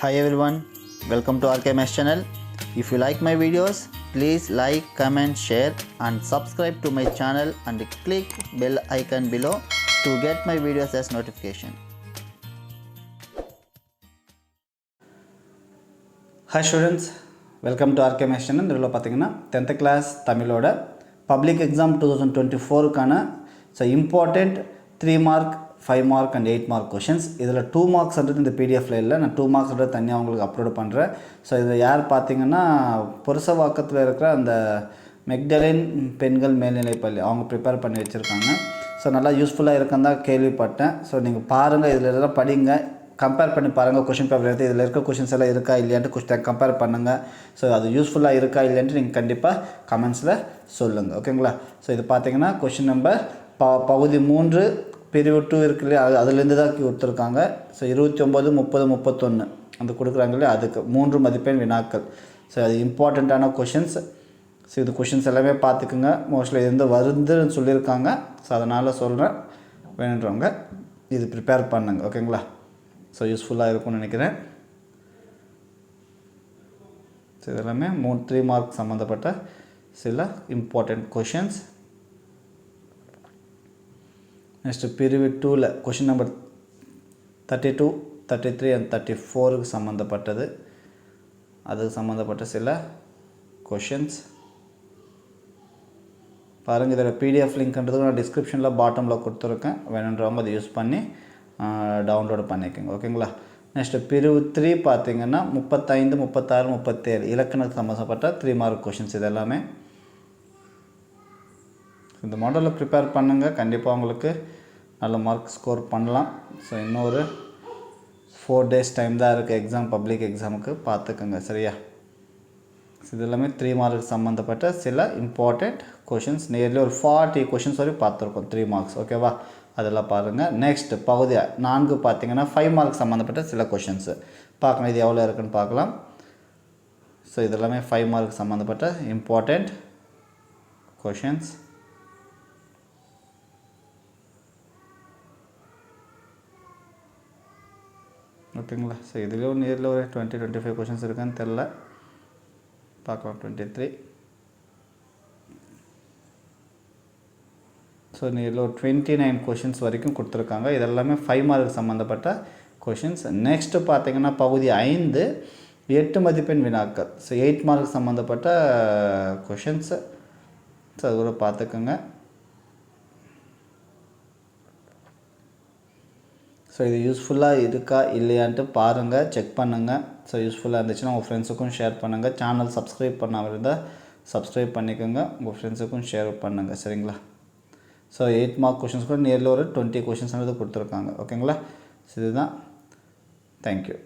Hi everyone, welcome to RKMS channel. If you like my videos, please like, comment, share and subscribe to my channel and click bell icon below to get my videos as notification. Hi students, welcome to RKMS channel. இதில் பார்த்தீங்கன்னா 10th class தமிழோட public exam 2024க்கான important 3 mark 5 mark and 8 mark questions. இதில் 2 மார்க்ஸ்ன்றது இந்த பிடிஎஃப்ல இல்லை, நான் 2 மார்க்ஸ்ன்றது தனியாக உங்களுக்கு அப்லோட் பண்ணுறேன். ஸோ இதில் யார் பார்த்தீங்கன்னா புரசவாக்கத்தில் இருக்கிற அந்த மெக்டலின் பெண்கள் மேல்நிலைப்பள்ளி அவங்க ப்ரிப்பேர் பண்ணி வச்சுருக்காங்க. ஸோ நல்லா யூஸ்ஃபுல்லாக இருக்குன்னு தான் கேள்விப்பட்டேன். ஸோ நீங்கள் பாருங்கள், இதில் எல்லாம் படிங்க, கம்பேர் பண்ணி பாருங்கள். கொஷின் பேப்பர் எடுத்து இதில் இருக்க கொஷின்ஸ் எல்லாம் இருக்கா இல்லையான்ட்டு கொஸ்டின் கம்பேர் பண்ணுங்கள். ஸோ அது யூஸ்ஃபுல்லாக இருக்கா இல்லையான்ட்டு நீங்கள் கண்டிப்பாக கமெண்ட்ஸில் சொல்லுங்கள், ஓகேங்களா? ஸோ இது பார்த்தீங்கன்னா கொஷின் நம்பர் பகுதி 3 பிரிவு 2 இருக்கு இல்லையா, அதுலேருந்து தான் கொடுத்துருக்காங்க. ஸோ 29, 30, 31 அந்த கொடுக்குறாங்க இல்லையா, அதுக்கு 3 மதிப்பெண் வினாக்கள். ஸோ அது இம்பார்ட்டண்ட்டான கொஷின்ஸ். ஸோ இது கொஷின்ஸ் எல்லாமே பார்த்துக்குங்க. மோஸ்ட்லி இது வந்து வருதுன்னு சொல்லியிருக்காங்க. ஸோ அதனால் சொல்கிறேன், வேணுன்றவங்க இது ப்ரிப்பேர் பண்ணுங்க, ஓகேங்களா? ஸோ யூஸ்ஃபுல்லாக இருக்கும்னு நினைக்கிறேன். ஸோ இதெல்லாமே 3 மார்க் சம்மந்தப்பட்ட சில இம்பார்ட்டண்ட் கொஷின்ஸ். நெக்ஸ்ட்டு பிரிவு 2ல் கொஷின் நம்பர் 32, 33 அண்ட் 34க்கு சம்மந்தப்பட்டது, அதுக்கு சம்மந்தப்பட்ட சில கொஷின்ஸ் பாருங்கள். இதோட பிடிஎஃப் லிங்க்ன்றதுக்கு நான் டிஸ்கிரிப்ஷனில் பாட்டமில் கொடுத்துருக்கேன், வேணுன்றவங்க அதை யூஸ் பண்ணி டவுன்லோடு பண்ணிக்கோங்க, ஓகேங்களா? நெக்ஸ்ட்டு பிரிவு 3 பார்த்திங்கன்னா 35, 36, 37 இலக்கணத்துக்கு சம்மந்தப்பட்ட 3 மார்க் கொஷின்ஸ். இது எல்லாமே இந்த மாடலில் ப்ரிப்பேர் பண்ணுங்கள், கண்டிப்பாக உங்களுக்கு நல்ல மார்க் ஸ்கோர் பண்ணலாம். ஸோ இன்னொரு 4 days டைம் தான் இருக்குது எக்ஸாம், பப்ளிக் எக்ஸாமுக்கு, பார்த்துக்கோங்க, சரியா? இது எல்லாமே 3 மார்க் சம்மந்தப்பட்ட சில இம்பார்ட்டண்ட் கொஷின்ஸ். நியர்லி ஒரு 40 கொஷின்ஸ் வரைக்கும் பார்த்துருக்கோம் 3 மார்க்ஸ், ஓகேவா? அதெல்லாம் பாருங்கள். நெக்ஸ்ட் பகுதி 4 பார்த்திங்கன்னா 5 மார்க் சம்மந்தப்பட்ட சில கொஷின்ஸு பார்க்கணும். இது எவ்வளோ இருக்குன்னு பார்க்கலாம். ஸோ இதெல்லாமே 5 மார்க் சம்மந்தப்பட்ட இம்பார்ட்டண்ட் கொஷின்ஸ். ஓகேங்களா? ஸோ இதுலேயும் நியர்லி ஒரு 20-25 கொஷின்ஸ் இருக்குன்னு தெரில, பார்க்கலாம். 23. ஸோ நியர்லி ஒரு 29 கொஷின்ஸ் வரைக்கும் கொடுத்துருக்காங்க. இதெல்லாமே 5 மார்க் சம்மந்தப்பட்ட கொஷின்ஸ். நெக்ஸ்ட்டு பார்த்திங்கன்னா பகுதி 5 8 மதிப்பெண் வினாக்கள். ஸோ 8 மார்க் சம்மந்தப்பட்ட கொஷின்ஸு. ஸோ அது கூட பார்த்துக்கோங்க. ஸோ இது யூஸ்ஃபுல்லாக இருக்கா இல்லையான்ட்டு பாருங்கள், செக் பண்ணுங்கள். ஸோ யூஸ்ஃபுல்லாக இருந்துச்சுன்னா உங்கள் ஃப்ரெண்ட்ஸுக்கும் ஷேர் பண்ணுங்கள். சேனல் சப்ஸ்கிரைப் பண்ணாமல் இருந்தால் சப்ஸ்கிரைப் பண்ணிக்கோங்க, உங்கள் ஃப்ரெண்ட்ஸுக்கும் ஷேர் பண்ணுங்கள், சரிங்களா? ஸோ 8 மார்க் கொஷின்ஸ் கூட நியர்லி ஒரு 20 கொஷின்ஸ் கொடுத்துருக்காங்க, ஓகேங்களா? ஸோ இதுதான். தேங்க்யூ.